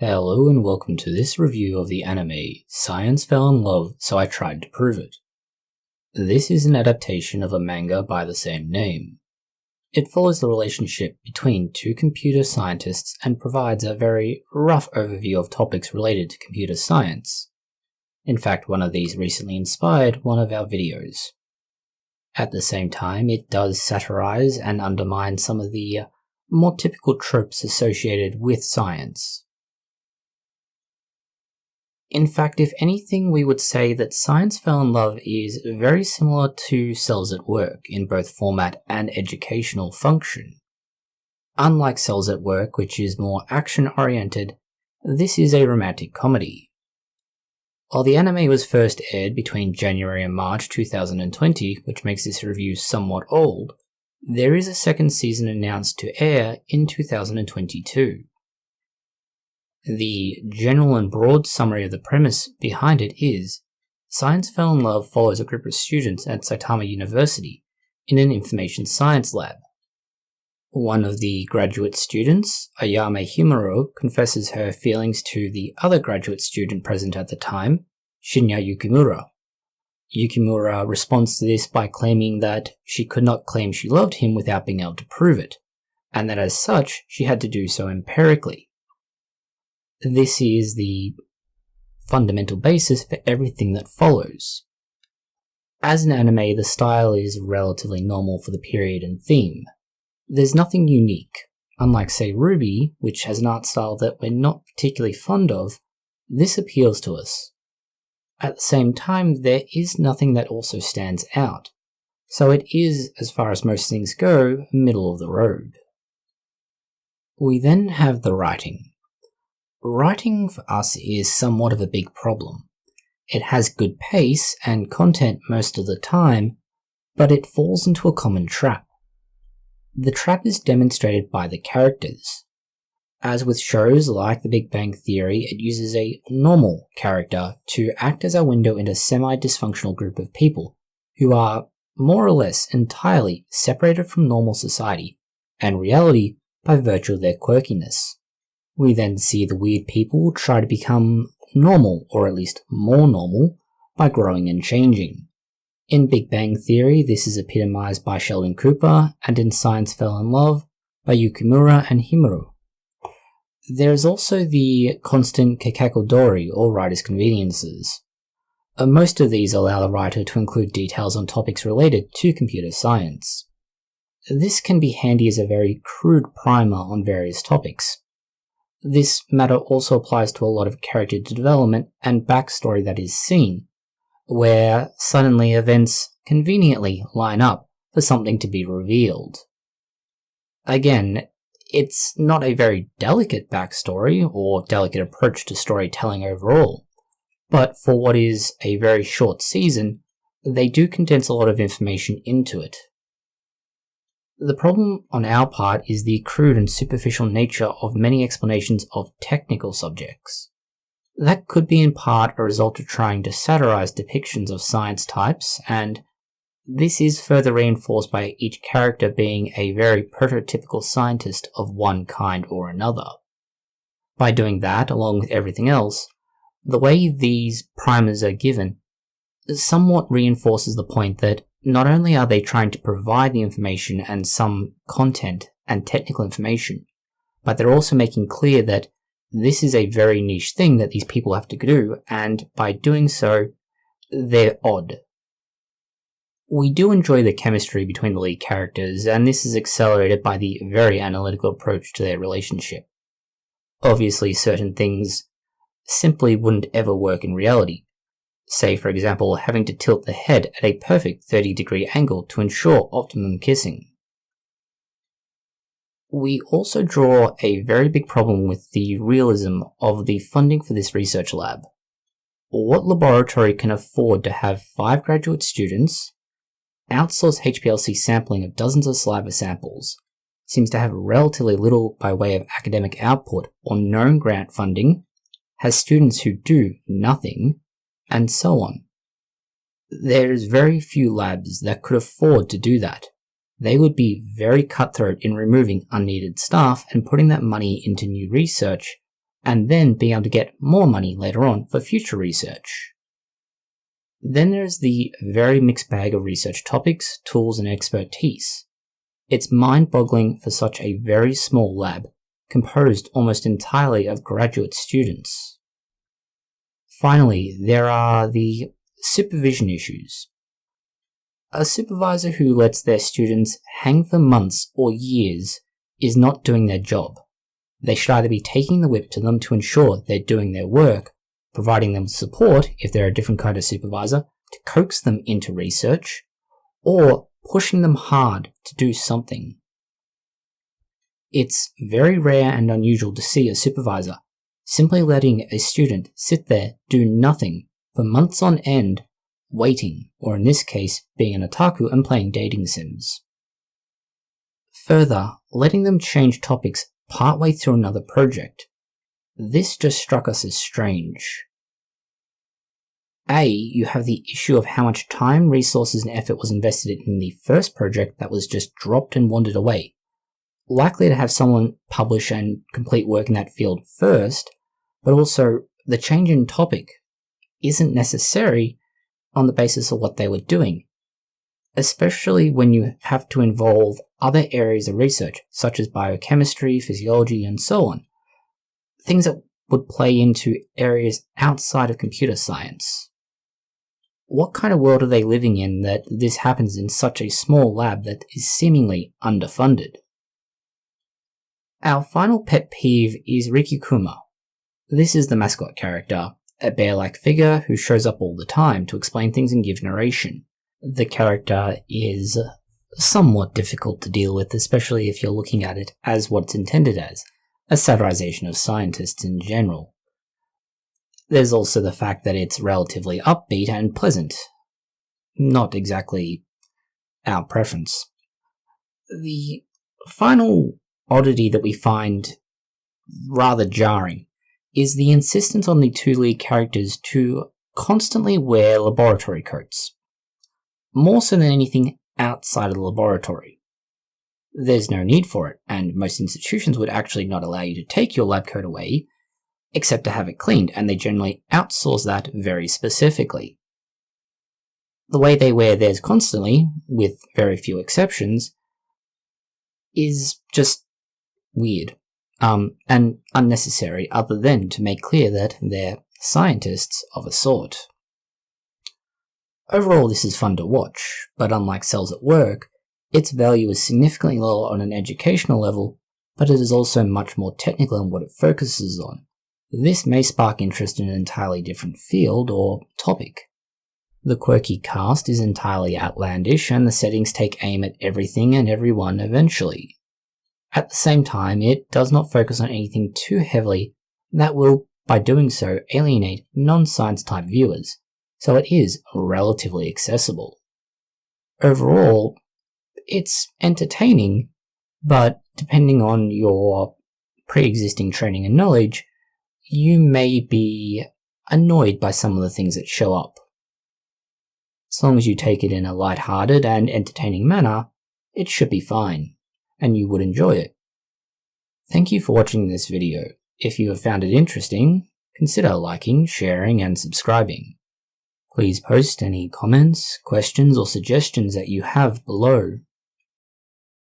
Hello and welcome to this review of the anime Science Fell in Love, So I Tried to Prove It. This is an adaptation of a manga by the same name. It follows the relationship between two computer scientists and provides a very rough overview of topics related to computer science. In fact, one of these recently inspired one of our videos. At the same time, it does satirize and undermine some of the more typical tropes associated with science. In fact, if anything, we would say that Science Fell in Love is very similar to Cells at Work in both format and educational function. Unlike Cells at Work, which is more action-oriented, this is a romantic comedy. While the anime was first aired between January and March 2020, which makes this review somewhat old, there is a second season announced to air in 2022. The general and broad summary of the premise behind it is, Science Fell in Love follows a group of students at Saitama University in an information science lab. One of the graduate students, Ayame Himuro, confesses her feelings to the other graduate student present at the time, Shinya Yukimura. Yukimura responds to this by claiming that she could not claim she loved him without being able to prove it, and that as such she had to do so empirically. This is the fundamental basis for everything that follows. As an anime, the style is relatively normal for the period and theme. There's nothing unique. Unlike, say, Ruby, which has an art style that we're not particularly fond of, this appeals to us. At the same time, there is nothing that also stands out, so it is, as far as most things go, middle of the road. We then have the writing. Writing for us is somewhat of a big problem. It has good pace and content most of the time, but it falls into a common trap. The trap is demonstrated by the characters. As with shows like The Big Bang Theory, it uses a normal character to act as our window into a semi-dysfunctional group of people who are more or less entirely separated from normal society and reality by virtue of their quirkiness. We then see the weird people try to become normal, or at least more normal, by growing and changing. In Big Bang Theory, this is epitomized by Sheldon Cooper, and in Science Fell in Love, by Yukimura and Himuro. There is also the constant kekakodori, or writer's conveniences. Most of these allow the writer to include details on topics related to computer science. This can be handy as a very crude primer on various topics. This matter also applies to a lot of character development and backstory that is seen, where suddenly events conveniently line up for something to be revealed. Again, it's not a very delicate backstory or delicate approach to storytelling overall, but for what is a very short season, they do condense a lot of information into it. The problem on our part is the crude and superficial nature of many explanations of technical subjects. That could be in part a result of trying to satirize depictions of science types, and this is further reinforced by each character being a very prototypical scientist of one kind or another. By doing that, along with everything else, the way these primers are given somewhat reinforces the point that not only are they trying to provide the information and some content and technical information, but they're also making clear that this is a very niche thing that these people have to do, and by doing so, they're odd. We do enjoy the chemistry between the lead characters, and this is accelerated by the very analytical approach to their relationship. Obviously, certain things simply wouldn't ever work in reality. Say, for example, having to tilt the head at a perfect 30-degree angle to ensure optimum kissing. We also draw a very big problem with the realism of the funding for this research lab. What laboratory can afford to have 5 graduate students, outsource HPLC sampling of dozens of saliva samples, seems to have relatively little by way of academic output or known grant funding, has students who do nothing, and so on. There's very few labs that could afford to do that. They would be very cutthroat in removing unneeded staff and putting that money into new research and then being able to get more money later on for future research. Then there's the very mixed bag of research topics, tools, and expertise. It's mind-boggling for such a very small lab, composed almost entirely of graduate students. Finally, there are the supervision issues. A supervisor who lets their students hang for months or years is not doing their job. They should either be taking the whip to them to ensure they're doing their work, providing them support if they're a different kind of supervisor to coax them into research, or pushing them hard to do something. It's very rare and unusual to see a supervisor simply letting a student sit there, do nothing, for months on end, waiting, or in this case, being an otaku and playing dating sims. Further, letting them change topics partway through another project. This just struck us as strange. A, you have the issue of how much time, resources, and effort was invested in the first project that was just dropped and wandered away. Likely to have someone publish and complete work in that field first, but also the change in topic isn't necessary on the basis of what they were doing, especially when you have to involve other areas of research, such as biochemistry, physiology, and so on. Things that would play into areas outside of computer science. What kind of world are they living in that this happens in such a small lab that is seemingly underfunded? Our final pet peeve is Rikikuma. This is the mascot character, a bear-like figure who shows up all the time to explain things and give narration. The character is somewhat difficult to deal with, especially if you're looking at it as what it's intended as, a satirization of scientists in general. There's also the fact that it's relatively upbeat and pleasant. Not exactly our preference. The final oddity that we find rather jarring is the insistence on the two lead characters to constantly wear laboratory coats. More so than anything outside of the laboratory. There's no need for it, and most institutions would actually not allow you to take your lab coat away, except to have it cleaned, and they generally outsource that very specifically. The way they wear theirs constantly, with very few exceptions, is just weird, and unnecessary, other than to make clear that they're scientists of a sort. Overall, this is fun to watch, but unlike Cells at Work, its value is significantly lower on an educational level, but it is also much more technical in what it focuses on. This may spark interest in an entirely different field or topic. The quirky cast is entirely outlandish, and the settings take aim at everything and everyone eventually. At the same time, it does not focus on anything too heavily that will, by doing so, alienate non-science type viewers, so it is relatively accessible. Overall, it's entertaining, but depending on your pre-existing training and knowledge, you may be annoyed by some of the things that show up. As long as you take it in a light-hearted and entertaining manner, it should be fine, and you would enjoy it. Thank you for watching this video. If you have found it interesting, consider liking, sharing, and subscribing. Please post any comments, questions, or suggestions that you have below.